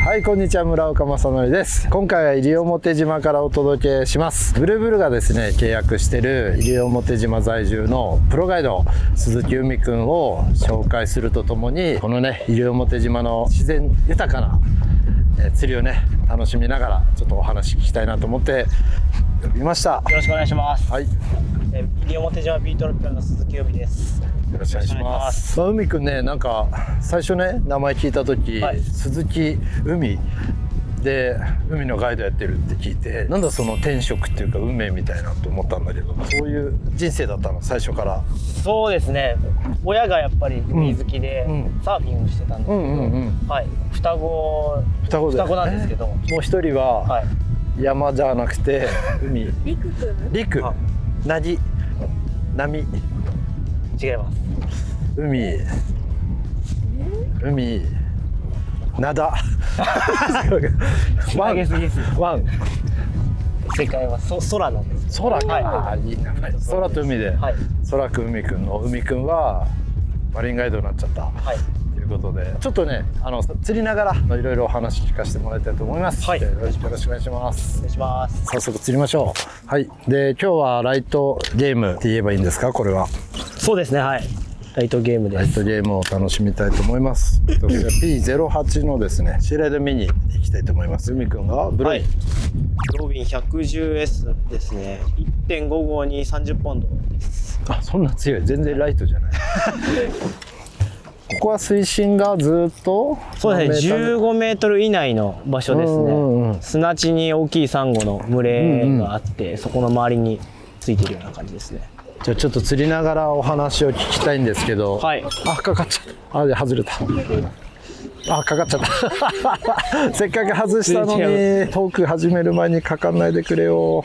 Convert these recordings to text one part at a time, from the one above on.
はい、こんにちは、村岡正則です。今回は西表島からお届けします。ブルブルがですね、契約している西表島在住のプロガイド鈴木海くんを紹介するとともに、このね、西表島の自然豊かな釣りをね、楽しみながらちょっとお話聞きたいなと思って呼びました。よろしくお願いします。はい、西表島ビートロップの鈴木海です。よろしくお願いします。海くんね、なんか最初ね、名前聞いた時、はい、鈴木海で海のガイドやってるって聞いて、なんだその転職っていうか運命みたいなと思ったんだけど、そういう人生だったの、最初から。そうですね、親がやっぱり海好きで、サーフィンをしてたんですけど、はい、双子なんですけど、もう一人は、はい、山じゃなくて海。陸何波。違います。海灘ワンワン。正解は空なんです。空か、はい、いい名前。空と海で、はい、空く海くんの海くんはマリンガイドになっちゃった、はい、ということで、ちょっとね、釣りながらいろいろお話聞かせてもらいたいと思います。はい、よろしくお願いします。お願いします。早速釣りましょう。はい。で、今日はライトゲームって言えばいいんですか、これは。そうですね、はい。ライトゲームです。ライトゲームを楽しみたいと思います。P08 のですね、シーライドミニいきたいと思います。海くんがブロイ、はい、ブロービン 110S ですね。1.5 号に30ポンドです。あ、そんな強い。全然ライトじゃない。ここは水深がずっとそうですね、15メートル以内の場所ですね。砂地に大きいサンゴの群れがあって、そこの周りについてるような感じですね。じゃあちょっと釣りながらお話を聞きたいんですけど、はい、あ、かかっちゃった。あ、で外れた。あ、かかっちゃった。せっかく外したのにトーク始める前にかかんないでくれよ。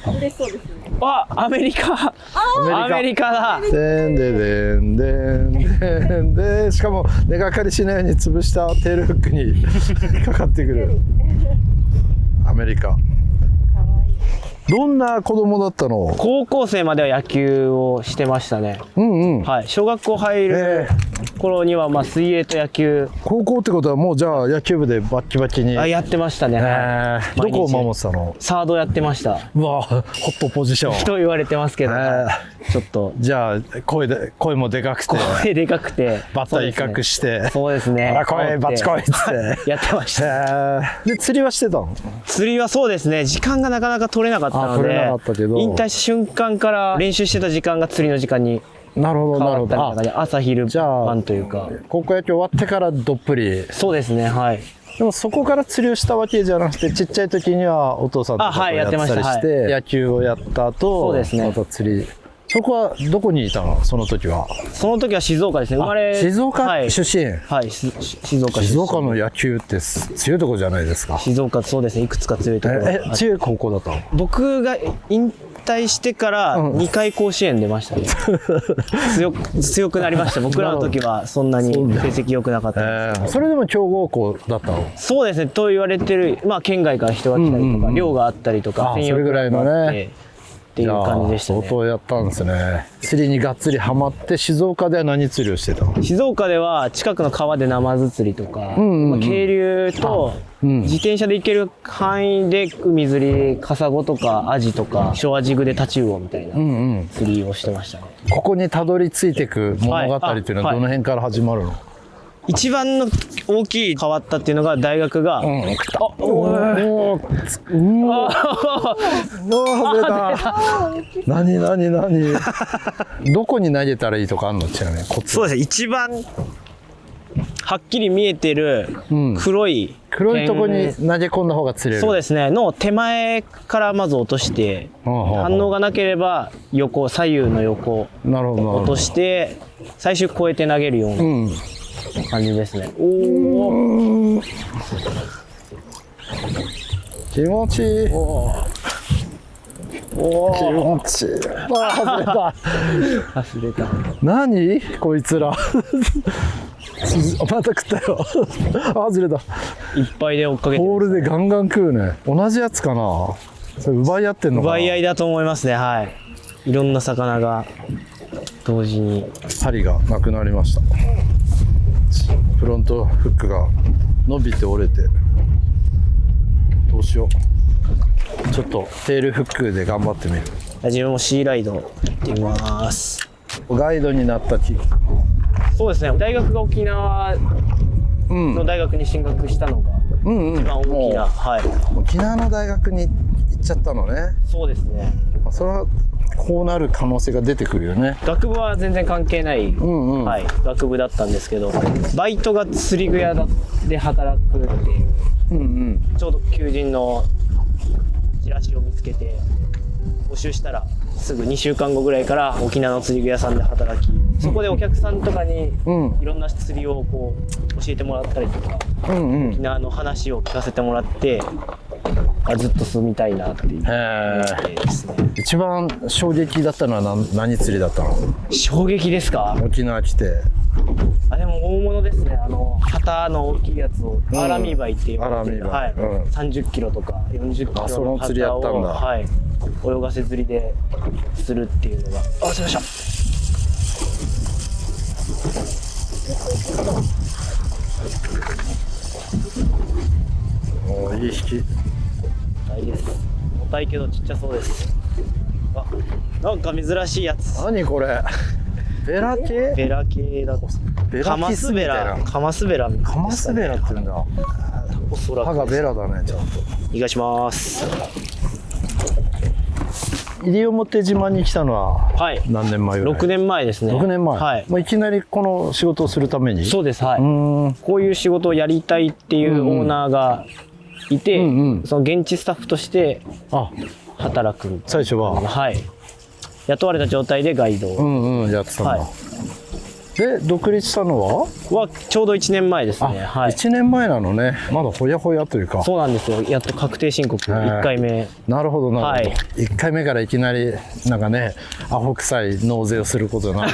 嬉しそうですね。あ、アメリカだ。でんででんでんでんで、しかも根がかりしないように潰したテールフックにかかってくる。アメリカ。どんな子供だったの？高校生までは野球をしてましたね。はい、小学校入る頃には水泳と野球。高校ってことはもうじゃあ野球部でバッキバキに。やってましたね。どこを守ってたの？サードやってました。うわ、ホットポジションと言われてますけど、ちょっとじゃあ声もでかくてバッター威嚇して、そうですね、バッチ来いってやってました。で、釣りはしてたの？釣りはそうですね、時間がなかなか取れなかったので、引退した瞬間から練習してた時間が釣りの時間に変わったりとかで、朝昼晩というか。高校野球終わってからどっぷり。そうですね、はい。でもそこから釣りをしたわけじゃなくて、ちっちゃい時にはお父さんとかとやってたりして、野球をやった後、そうですね、また釣り。そこはどこにいたの？その時は。その時は静岡ですね。静岡出身。はい、静岡出身。静岡の野球って強いとこじゃないですか。静岡、そうですね、いくつか強いところ。強い高校だったの？僕が引退してから2回甲子園出ましたね。強くなりました。僕らの時はそんなに成績良くなかったです。それでも強豪校だったの？そうですね、と言われてる、県外から人が来たりとか、寮があったりとか、それぐらいのね。っていう感じでしたね。相当やったんですね。釣りにがっつりハマって、静岡では何釣りをしてたの？静岡では近くの川でナマズ釣りとか、渓流と自転車で行ける範囲で海釣り、カサゴとかアジとかショアジグでタチウオみたいな釣りをしてましたね。ここにたどり着いていく物語っていうのはどの辺から始まるの？一番の大きい変わったっていうのが大学が、外れた。何どこに投げたらいいとかあんの？ちなみにそうですね、一番はっきり見えてる黒いとこに投げ込んだ方が釣れる。そうですね、の手前からまず落として、反応がなければ左右の横落として、最終越えて投げるような感じですね。気持ちいい。気持ちいい。外れた。何こいつら。また食ったよ。外れた。いっぱいで追っかけて。ポールでガンガン食うね。同じやつかな。それ奪い合ってんのかな。奪い合いだと思いますね。はい。いろんな魚が同時に。針がなくなりました。フロントフックが伸びて折れて、どうしよう。ちょっとテールフックで頑張ってみる。自分もシーライドやってみます。ガイドになった日。そうですね、大学が沖縄の大学に進学したのが一番大きな、はい、沖縄の大学に行っちゃったのね。そうですね。それはこうなる可能性が出てくるよね。学部は全然関係ない、はい、学部だったんですけど、バイトが釣り具屋で働くっていう、ちょうど求人のチラシを見つけて募集したら、すぐ2週間後ぐらいから沖縄の釣り具屋さんで働き、そこでお客さんとかにいろんな釣りをこう教えてもらったりとか、沖縄の話を聞かせてもらって、ずっと住みたいなっていうですね。一番衝撃だったのは何釣りだったの？衝撃ですか？沖縄来て。でも大物ですね。旗の大きいやつをアラミバイって言われてる、はい、30キロとか40キロのその釣りやったんだ。はい、泳がせ釣りでするっていうのが。あ、すいません。おー、いい引き。重です。重たいけどちっちゃそうです。あ、なんか珍しいやつ。何これ？ベラ系？ベラ系だと。カマスベラ。カマスベラ。カマスベラって言うんだ。おそらく。歯がベラだね、ちゃんと。お願いします。西表島に来たのは何年前ぐらい？6年前ですね。6年前。はい。もういきなりこの仕事をするために？そうです。はい。こういう仕事をやりたいっていうオーナーがいて、その現地スタッフとして働く。最初は。はい。雇われた状態でガイドをやってたんだ。で独立したのはちょうど1年前ですね。はい、1年前なのね。まだほやほやというか。そうなんですよ。やっと確定申告1回目。なるほどなるほど。1回目からいきなりなんかね、アホ臭い納税をすることになる。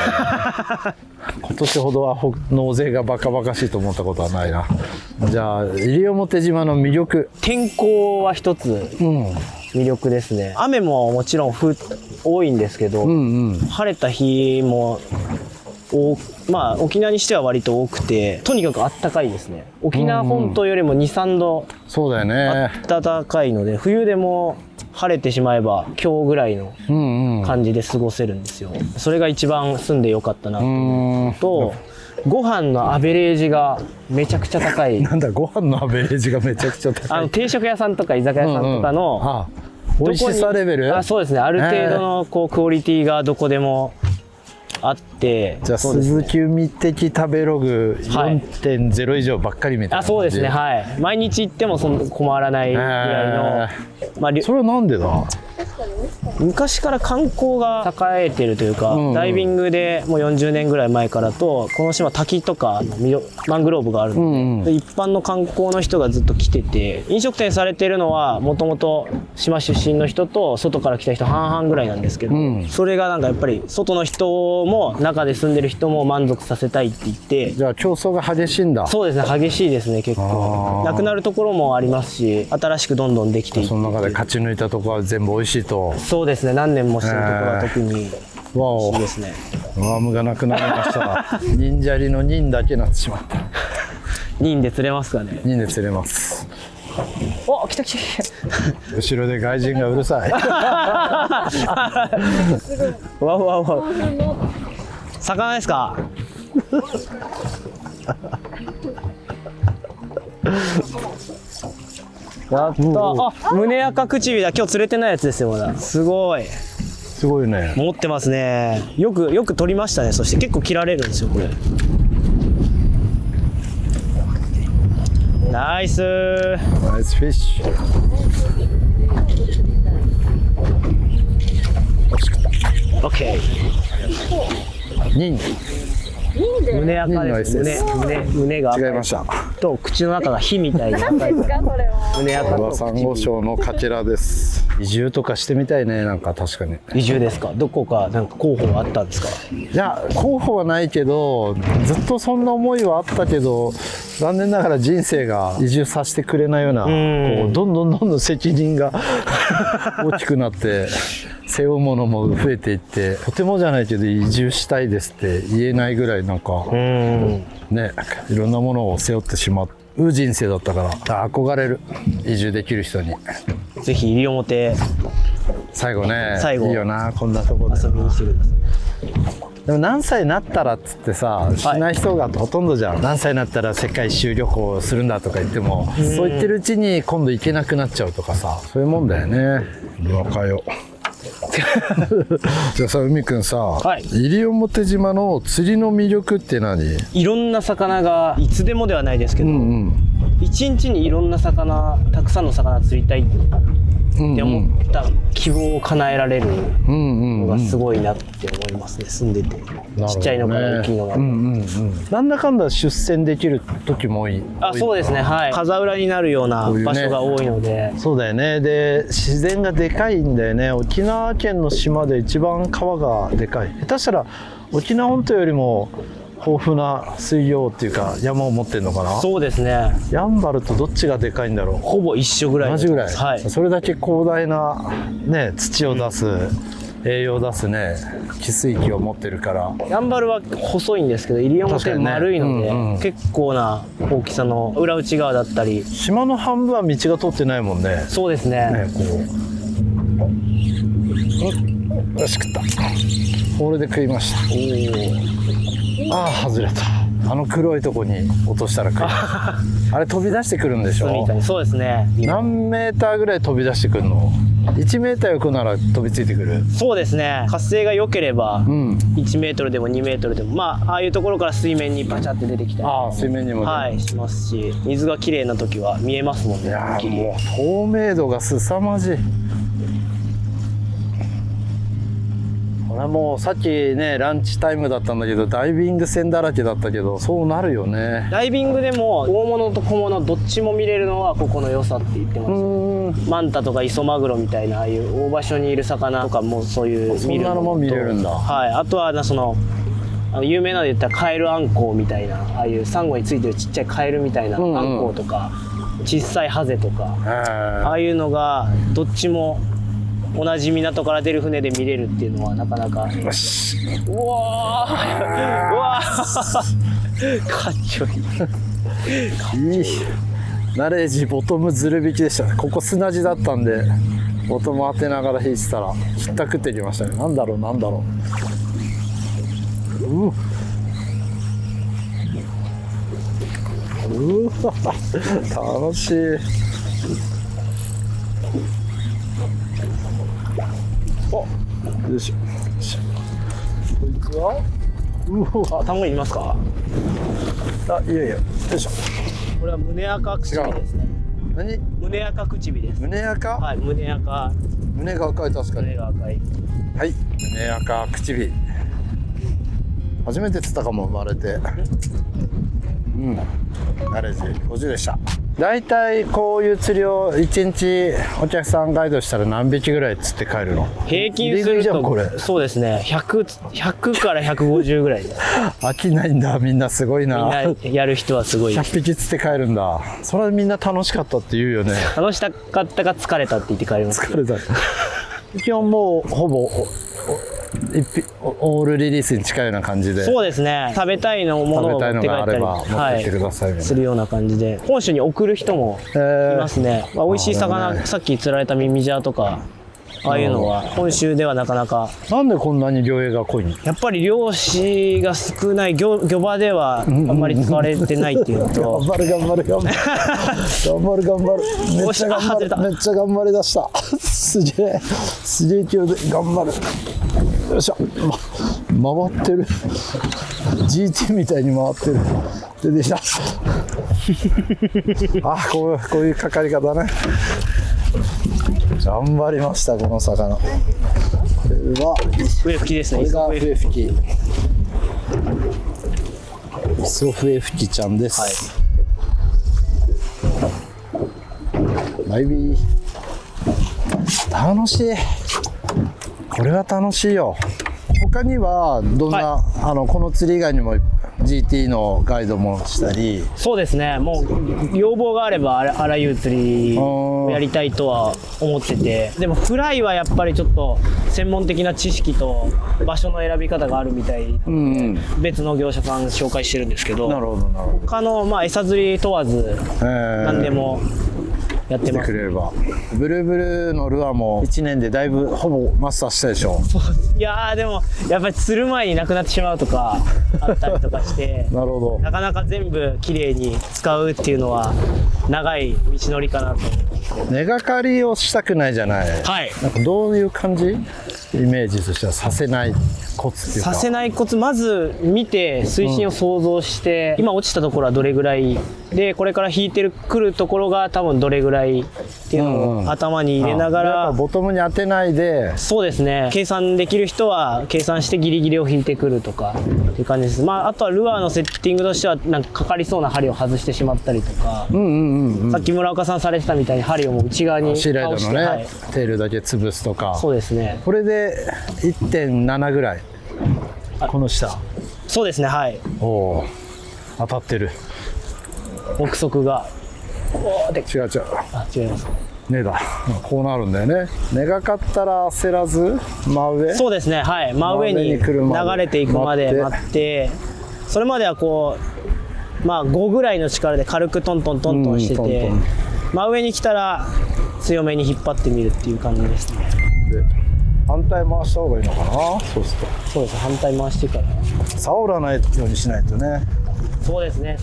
今年ほどアホ納税がバカバカしいと思ったことはないな。じゃあ西表島の魅力。天候は一つ魅力ですね。雨ももちろん多いんですけど、晴れた日もまあ沖縄にしては割と多くて、とにかくあったかいですね。沖縄本島よりも2、3度そうだよね。暖かいので、冬でも晴れてしまえば今日ぐらいの感じで過ごせるんですよ。それが一番住んでよかったなと思うと、ご飯のアベレージがめちゃくちゃ高い。なんだ、ご飯のアベレージがめちゃくちゃ高い。定食屋さんとか居酒屋さんとかの美味しさレベル？そうですね。ある程度のこうクオリティがどこでもあって。じゃあ鈴木海的食べログ 4.0 以上ばっかりみたいな。そうですね。はい。毎日行っても困らないぐらいの。それはなんでだ？昔から観光が栄えてるというか、ダイビングでもう40年ぐらい前からと、この島滝とかマングローブがあるので、一般の観光の人がずっと来てて、飲食店されてるのはもともと島出身の人と外から来た人半々ぐらいなんですけど、それがなんかやっぱり外の人も中で住んでる人も満足させたいって言って。じゃあ競争が激しいんだ。そうですね。激しいですね。結構なくなるところもありますし、新しくどんどんできていって、その中で勝ち抜いたところは全部美味しいと。そうですね。何年もしてるところは特に美味しいですね。ワームがなくなりました。忍者リの忍だけなってしまった。忍で釣れますかね。忍で釣れます。お、来た。後ろで外人がうるさい。わ。魚ですか。やった。胸赤口火だ。今日釣れてないやつですよ。まだすごいね。持ってますね。よく取りましたね。そして結構切られるんですよこれ。ナイスフィッシュ。オッケー。忍胸赤です。胸が赤い。違いました。と口の中が火みたいな赤い。胸赤。これはサンゴ礁のかけらです。移住とかしてみたいね。なんか確かに。移住ですか？どこかなんか候補はあったんですか？いや候補はないけど、ずっとそんな思いはあったけど、残念ながら人生が移住させてくれないような、こうどんどん責任が大きくなって背負うものも増えていって、とてもじゃないけど移住したいですって言えないぐらいなんかね、いろんなものを背負ってしまう人生だったから、憧れる、移住できる人に。ぜひ西表最後ね、最後いいよなこんなとこで。遊びに来てください。でも何歳になったらっつってさ、しない人がほとんどじゃん。何歳になったら世界一周旅行するんだとか言っても、そう言ってるうちに今度行けなくなっちゃうとかさ、そういうもんだよね。若よじゃあさ、海くんさ、はい、西表島の釣りの魅力って何？いろんな魚がいつでもではないですけど、一日にいろんな魚、たくさんの魚釣りたいって思った希望を叶えられるのがすごいなって思いますね。住んでて、ちっちゃいのから大きいのが、なんだかんだ出船できる時も多い。そうですね、はい、風裏になるような場所が多いので。そうだよね。で自然がでかいんだよね。沖縄県の島で一番川がでかい。下手したら沖縄本島よりも豊富な水量っていうか山を持ってるのかな。そうですね。やんばるとどっちがでかいんだろう。ほぼ一緒ぐらい。同じぐらい、はい、それだけ広大な、ね、土を出す、栄養を出すね汽水域を持ってるから。やんばるは細いんですけど、西表丸いので、結構な大きさの裏内側だったり。島の半分は道が通ってないもんね。そうですね。こうよし食った。これで食いました。ああ外れた。あの黒いとこに落としたら食いましたあれ飛び出してくるんでしょ。そうですね。何メーターぐらい飛び出してくるの？1メーター横なら飛びついてくる。そうですね。活性が良ければ、1メートルでも2メートルでも、ああいうところから水面にバチャって出てきたり、水面にもしますし、水がきれいな時は見えますもんね。いやもう透明度が凄まじい。これもうさっきねランチタイムだったんだけど、ダイビング船だらけだったけど、そうなるよね。ダイビングでも大物と小物どっちも見れるのはここの良さって言ってます。マンタとかイソマグロみたいなああいう大場所にいる魚とかもそういうそんなのも見れるんだ。はい。あとはその有名なので言ったらカエルアンコウみたいな、ああいうサンゴについてるちっちゃいカエルみたいなアンコウとか、小さいハゼとか、ああいうのがどっちも同じ港から出る船で見れるっていうのはなかなか。よし。うわーうわーかっちょいい。いい。ナレージボトムずる引きでしたね。ここ砂地だったんでボトム当てながら引いてたらひったくってきましたね。なんだろう。うわ楽しい。よいしょ。こいつは卵いりますか？いやよいしょ。これは胸赤口火ですね。何？胸赤口火です。胸赤？はい、胸赤。胸が赤い。確かに。胸が赤い。はい、胸赤口火。初めて釣ったかも、生まれて。ナレージ50でした。だいたいこういう釣りを1日お客さんガイドしたら何匹ぐらい釣って帰るの？平均するとこれそうですね、100から150ぐらいです。飽きないんだ、みんなすごいな。みんなやる人はすごい。100匹釣って帰るんだ。それはみんな楽しかったって言うよね。楽しかったが疲れたって言って帰ります。疲れた。基本もうほぼオールリリースに近いような感じで。そうですね。食べたいのものを持って帰ったり、持ってきてくださいみたいな、するような感じで本州に送る人もいますね。美味しい魚、さっき釣られたミミジャーとかああいうのは本州ではなかなか。なんでこんなに漁営が濃いの？やっぱり漁師が少ない、漁場ではあんまり使われてないっていうのと頑張るめっちゃ頑張りだしたすげえ勢いで頑張る。よいしょ、回ってるGT みたいに回ってる。出てきたこういうかかり方ね。頑張りました。この魚、これは笛吹きですね。これが笛吹き、磯笛吹きちゃんです。ライビー楽しい。これは楽しいよ。他にはどんな、この釣り以外にも GT のガイドもしたり。そうですね、もう要望があればあらゆる釣りをやりたいとは思ってて、でもフライはやっぱりちょっと専門的な知識と場所の選び方があるみたいで、別の業者さん紹介してるんですけど、なるほどなるほど。他の餌釣り問わず何でもやってます。くれれば。ブルーブルーのルアーも1年でだいぶほぼマスターしたでしょ。いやーでもやっぱり釣る前になくなってしまうとかあったりとかしてなるほど。なかなか全部きれいに使うっていうのは長い道のりかなと思います。根がかりをしたくないじゃない。はい。なんかどういう感じ？イメージとしてはさせないコツっていうか。させないコツ、まず見て水深を想像して、今落ちたところはどれぐらいで、これから引いてくるところが多分どれぐらいっていうのを頭に入れながら、やっぱボトムに当てないで。そうですね、計算できる人は計算してギリギリを引いてくるとかっていう感じです。あとはルアーのセッティングとしてはなんかかかりそうな針を外してしまったりとか、さっき村岡さんされてたみたいに針をもう内側にシーライド倒して、のね、テールだけ潰すとか。そうですね。これで 1.7 ぐらい。この下。そうですね、はい。おお、当たってる。目測が違う。違います。根だ。こうなるんだよね。根がかったら焦らず真上。そうですね、はい。真上に流れていくまで待って、それまではこう5ぐらいの力で軽くトントントントンしてて、真上に来たら強めに引っ張ってみるっていう感じですね。で反対回した方がいいのかな。そうすると。そうです、反対回してから。竿折らないようにしないとね。そうですね、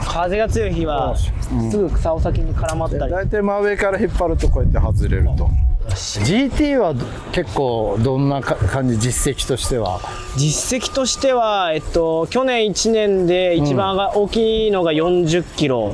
風が強い日はすぐ竿先に絡まったり。大体真上から引っ張るとこうやって外れると。GT は結構どんな感じ、実績としては。実績としては、去年1年で一番大きいのが40キロ、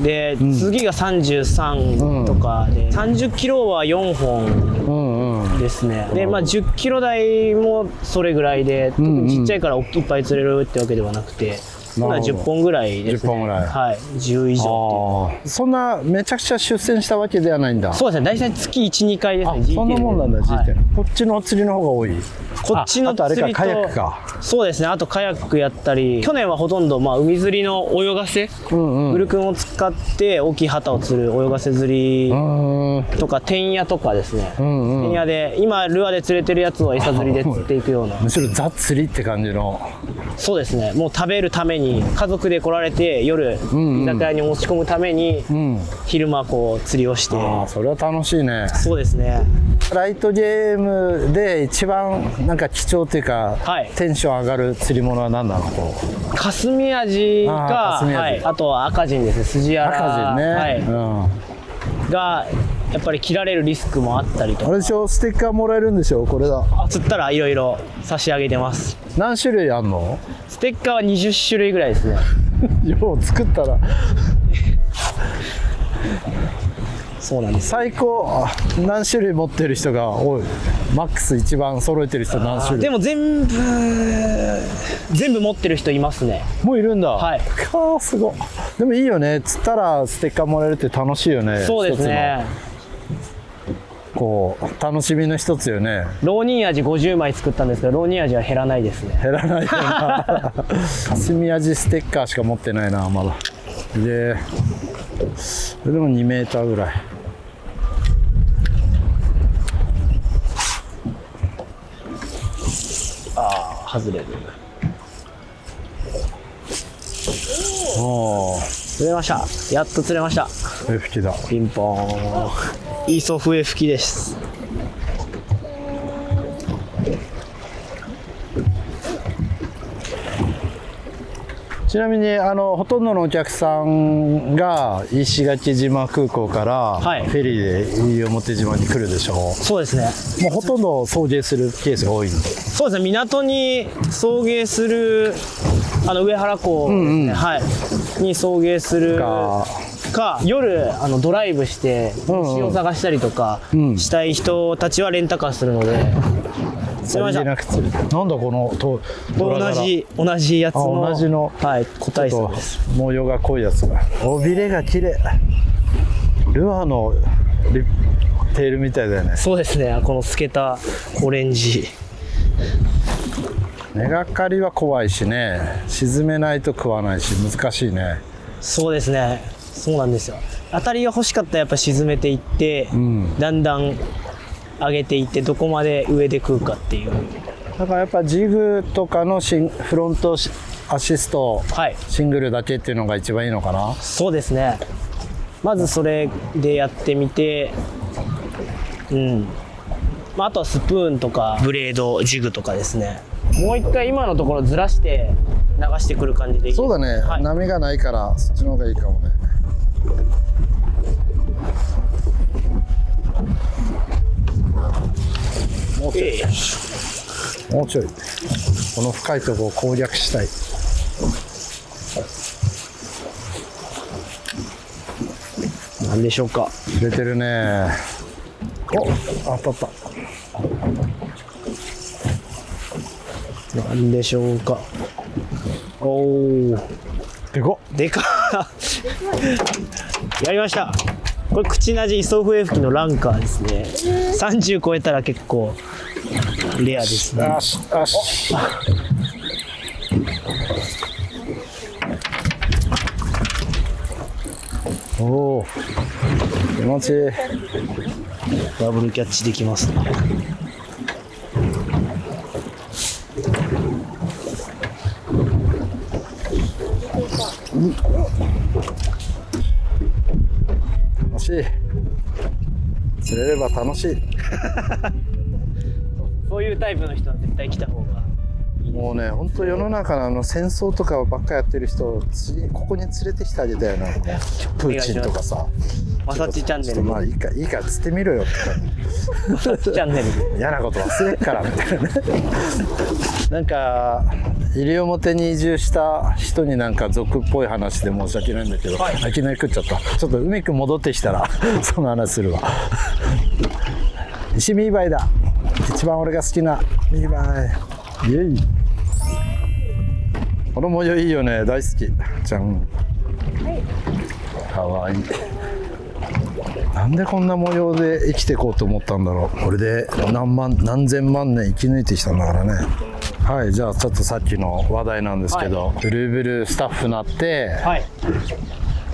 で、次が33とかで、30キロは4本ですね。で、10キロ台もそれぐらいで、特にちっちゃいからいっぱい釣れるってわけではなくて、10本ぐらいですね。10本ぐらい。はい、10以上っていう。そんなめちゃくちゃ出船したわけではないんだ。そうですね、大体月1、2回ですね。そんなもんなんだ、GT。はい、こっちの釣りの方が多い。こっちの釣りと、あとあれか、カヤックか。そうですね、あとカヤックやったり、去年はほとんど海釣りの泳がせ、グルクンを使って大きい旗を釣る泳がせ釣りとか、天野とかですね。天野で、今ルアーで釣れてるやつを餌釣りで釣っていくような。むしろザ釣りって感じの。そうですね、もう食べるために家族で来られて夜居酒屋に持ち込むために、昼間こう釣りをして。それは楽しいね。そうですね。ライトゲームで一番なんか貴重というか、テンション上がる釣り物は何なの？カスミアジか、あとは赤ジンですね、スジアラ。赤ジンね。がやっぱり切られるリスクもあったりとか。あれでしょ、ステッカーもらえるんでしょ、これだ。釣ったらいろいろ差し上げてます。何種類あんの？ステッカーは20種類ぐらいですね。よう作ったら。そうなんです。最高何種類持ってる人が多い？マックス一番揃えてる人何種類？でも全部持ってる人いますね。もういるんだ。はい。すごい。でもいいよね。釣ったらステッカーもらえるって楽しいよね。そうですね。こう楽しみの一つよね。浪人味50枚作ったんですけど、浪人味は減らないですね。減らないよな。カスミ味ステッカーしか持ってないな、まだ。で、それでも2メーターぐらい。外れる。釣れました。やっと釣れました。笛吹きだ。ピンポーン。イーソ笛吹きです。ちなみにほとんどのお客さんが石垣島空港からフェリーで西表島に来るでしょう。そうですね。もうほとんど送迎するケースが多いんで。そうですね。港に送迎する上原港ですね、に送迎するか、夜ドライブして虫を探したりとかしたい人たちはレンタカーするので。釣りじゃなくて、なんだこの同じやつの同じの個体差です。模様が濃いやつが。尾びれが綺麗。ルアーのテールみたいだよね。そうですね、この透けたオレンジ。根がかりは怖いしね、沈めないと食わないし難しいね。そうですね、そうなんですよ。当たりが欲しかったらやっぱ沈めていって、だんだん上げていってどこまで上で食うかっていう。だからやっぱジグとかのフロントアシスト、はい、シングルだけっていうのが一番いいのかな。そうですね、まずそれでやってみて、あとはスプーンとかブレードジグとかですね。もう一回今のところずらして流してくる感じでいい。そうだね、はい、波がないからそっちの方がいいかもね。もうちょい、もうちょいこの深いところを攻略したい。何でしょうか。出てるね。お、当たった。何でしょうか。おお、でかっ。でかっやりました。これ口なじイソフエフキのランカーですね。30超えたら結構レアですね。よしよし。おお、気持ちいい。ダブルキャッチできますね。楽しい。釣れれば楽しい。そういうタイプの人は絶対来た方がいい。もうね、本当世の中の戦争とかばっかやってる人をここに連れてきてあげたよな。プーチンとかさ。マサチチャンネル。まあいいか釣ってみろよって感じ。マサチチャンネル。嫌なこと忘れっからみたいなね。なんか西表に移住した人になんか俗っぽい話で申し訳ないんだけど、はい、いきなり食っちゃった。ちょっと海くん戻ってきたらその話するわ。石見バイだ。一番俺が好きなミーバイ。イエイ。この模様いいよね、大好き。じゃん。かわいい。なんでこんな模様で生きていこうと思ったんだろう。これで何千万年生き抜いてきたんだからね。はい、じゃあちょっとさっきの話題なんですけど、はい、ブルーブルースタッフになって、はい、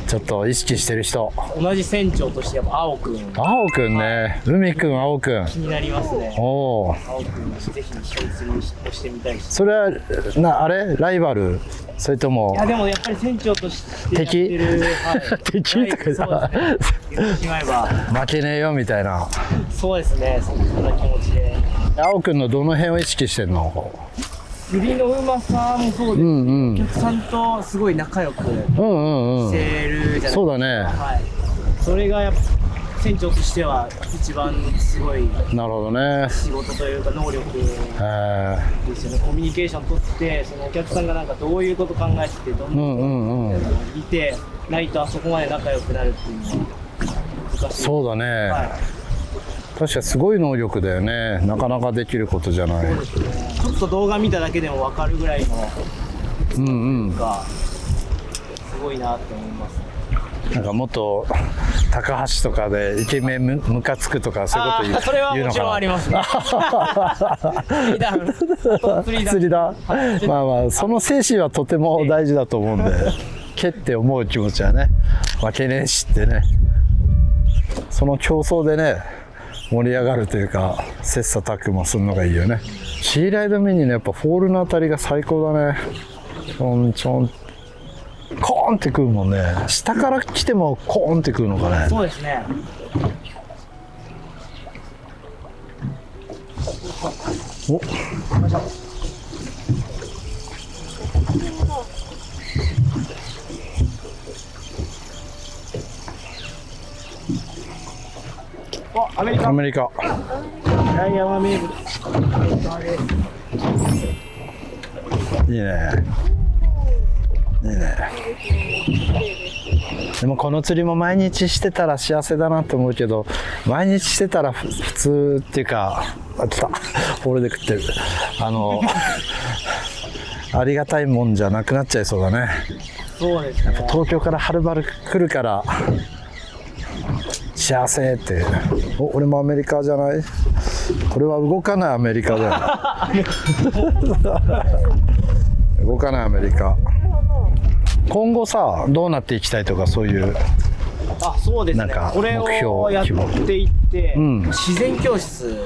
ちょっと意識してる人。同じ船長としてやっぱ青くん。青くんね、海くん、青くん。気になりますね。おお。青くんぜひ一緒に釣りをしてみたいです。それはあれライバル？それとも。いやでもやっぱり船長としてやってる。敵とかさ。言ってしまえば。負けねえよみたいな。そうですね。そんな気持ちで。青くんのどの辺を意識してんの？釣りのうまさもそうです、お客さんとすごい仲良くしてるじゃないですか。そうだね、はい、それがやっぱ船長としては一番すごいなるほどね仕事というか能力ですよね。コミュニケーション取ってそのお客さんがなんかどういうこと考えててどんなことを見てないとあそこまで仲良くなるっていうのは難しい。そうだね、はい、確かにすごい能力だよね。なかなかできることじゃない。そうですね、ちょっと動画見ただけでも分かるぐらいのがすごいなって思いますね。なんかもっと高橋とかでイケメンムカつくとかそういうこと言うのかな。それはもちろんありますね。釣りだ。まあまあその精神はとても大事だと思うんで、蹴って思う気持ちはね、負けねえしってね、その競争でね盛り上がるというか切磋琢磨するのがいいよね。シーライドミニのやっぱフォールの当たりが最高だね。ちょんちょんコーンって食うもんね。下から来てもコーンって食うのかね。そうですね。おアメリカ。アメリカ。ダイヤマ名物。いいね。いいね。でもこの釣りも毎日してたら幸せだなと思うけど、毎日してたら普通っていうか、来た。ホールで食ってる。ありがたいもんじゃなくなっちゃいそうだね。そうですね。やっぱ東京からはるばる来るから。幸せって。俺もアメリカじゃない？これは動かないアメリカだよ。動かないアメリカ。今後さ、どうなっていきたいとか、そういう。そうですね。なんかこれをやっていって、自然教室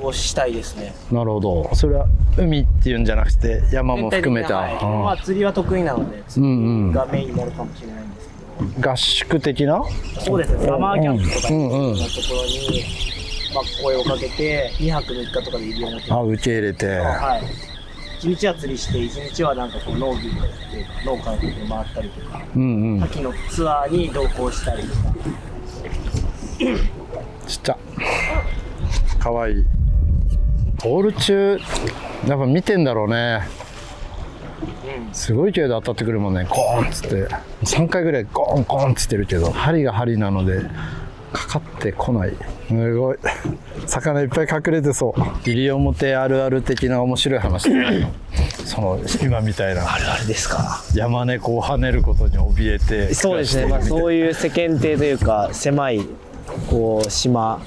をしたいですね。なるほど。それは海っていうんじゃなくて山も含めた。まあ釣りは得意なので、釣りがメインになるかもしれないんですけど。合宿的な？そうですね。サマーキャンプとかのところに、声をかけて2泊3日とかでいるようになって。受け入れて。はい。1日は釣りして、1日はなんかこう農業っていうか農家のところ回ったりとか、秋のツアーに同行したりとか。ちっちゃ。かわいい。ボール中やっぱ見てんだろうね。すごい勢いで当たってくるもんね。ゴーンっつって3回ぐらいゴーンゴーンっつってるけど、針が針なのでかかってこない。すごい魚いっぱい隠れてそう。西表あるある的な面白い話じゃないの？その今みたいなあるあるですか。山猫を跳ねることに怯えて。そうですね。そういう世間体というか狭いこう島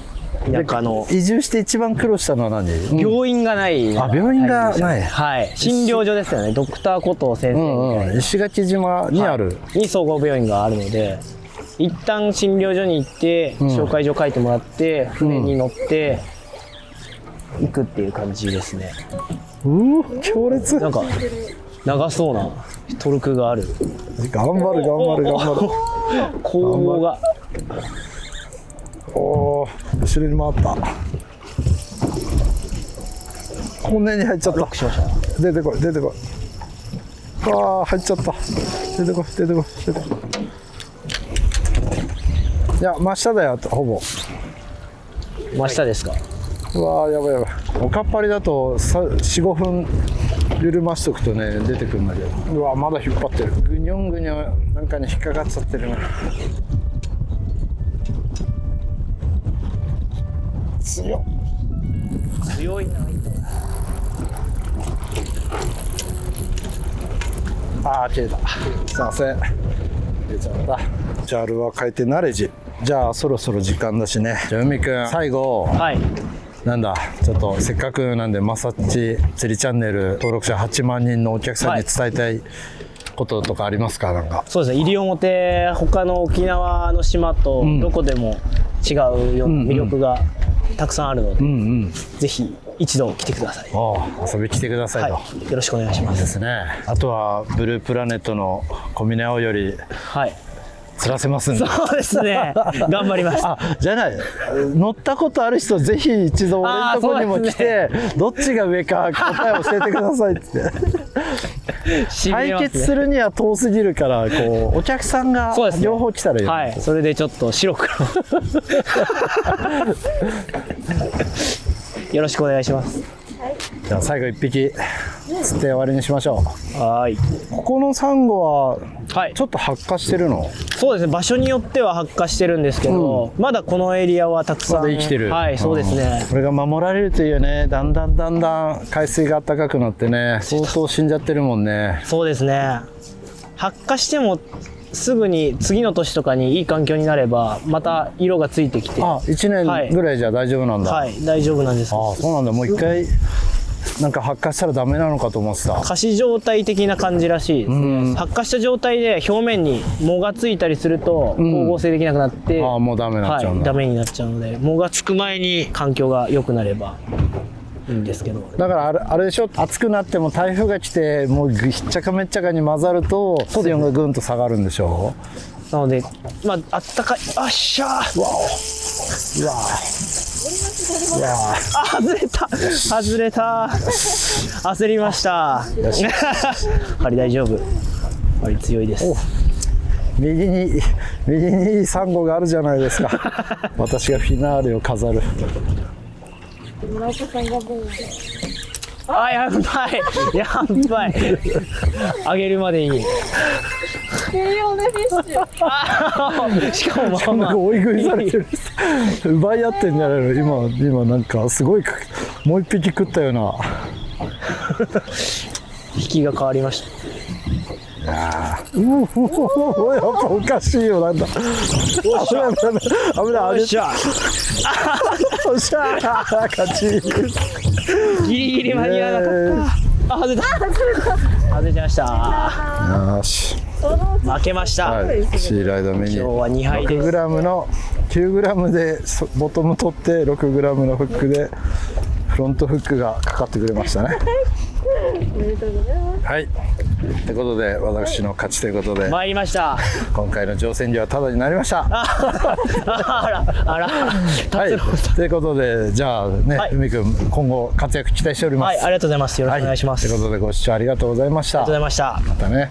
田舎の。移住して一番苦労したのは何？病院がない。病院がない。はい。診療所ですよね。ドクターコトー先生みたいな。石垣島にある、に総合病院があるので、一旦診療所に行って紹介状書いてもらって船に乗って行くっていう感じですね。強烈。なんか長そうなトルクがある。頑張る。攻防が。後ろに回った。骨に入っちゃった。出てこい。入っちゃった。出てこい。いや、真下だよ、ほぼ。真下ですか。うわー、やばい。おかっぱりだと4、5分緩ましとくとね、出てくるんだけど。うわ、まだ引っ張ってる。ぐにょんなんかに引っかかっちゃってるな。強いな。切れた。すいません。出ちゃった。ジャールは変えてナレジ。じゃあそろそろ時間だしね。じゃあ海くん最後。なんだ、ちょっとせっかくなんでマサッチ釣りチャンネル登録者8万人のお客さんに伝えたいこととかありますか？なんか。そうですね。西表他の沖縄の島とどこでも違うような魅力がたくさんあるので、ぜひ一度来てください。遊び来てくださいと、よろしくお願いします。ですね。あとはブループラネットの小峰青より釣らせますんで。そうですね。頑張ります。じゃない。乗ったことある人ぜひ一度俺のとこにも来て、どっちが上か答え教えてくださいって。対決するには遠すぎるからこうお客さんが両方来たらいい、はい、それでちょっと白黒よろしくお願いします。じゃあ最後1匹釣って終わりにしましょう。はい。ここのサンゴはちょっと発火してるの？そうですね。場所によっては発火してるんですけど、まだこのエリアはたくさんまだ生きてる。はい、そうですね。これが守られるというね、だんだん海水が暖かくなってね、相当死んじゃってるもんね。そうですね。発火してもすぐに次の年とかにいい環境になればまた色がついてきて、1年ぐらいじゃ大丈夫なんだ。はい、大丈夫なんです。そうなんだ。もう一回なんか発火したらダメなのかと思ってた。仮死状態的な感じらしいですね。発火した状態で表面に藻がついたりすると光合成できなくなって、もうダメになっちゃうんだ。ダメになっちゃうので、藻がつく前に環境が良くなればいいんですけど。だからあれでしょ、暑くなっても台風が来てもうひっちゃかめっちゃかに混ざると水温がぐんと下がるんでしょ。なのであったかい。あっしゃー。外れた焦りました。針大丈夫。針強いです。右にいいサンゴがあるじゃないですか。私がフィナーレを飾る。やばいあげるまでに軽量でフィッシュ。しかもなんか追い食いされてる。奪い合ってんじゃないの。今なんかすごいもう一匹食ったような。引きが変わりましやっぱおかしいよ、なんだ。危ない。よっしゃおっしゃー、勝ち。ギリギリ間に合わなかったあ、外れた外れちゃいましたよし。負けました、はい、シーライド目に今日は2敗です。 6g の 9g でボトム取って 6g のフックでフロントフックがかかってくれましたね。おめでとうございます。はい、ということで私の勝ちということで参りました今回の乗船料はタダになりました。あらはい、ということでじゃあね、はい海くん今後活躍期待しております。はい、ありがとうございます。よろしくお願いします。ということでご視聴ありがとうございました。ありがとうございました。またね。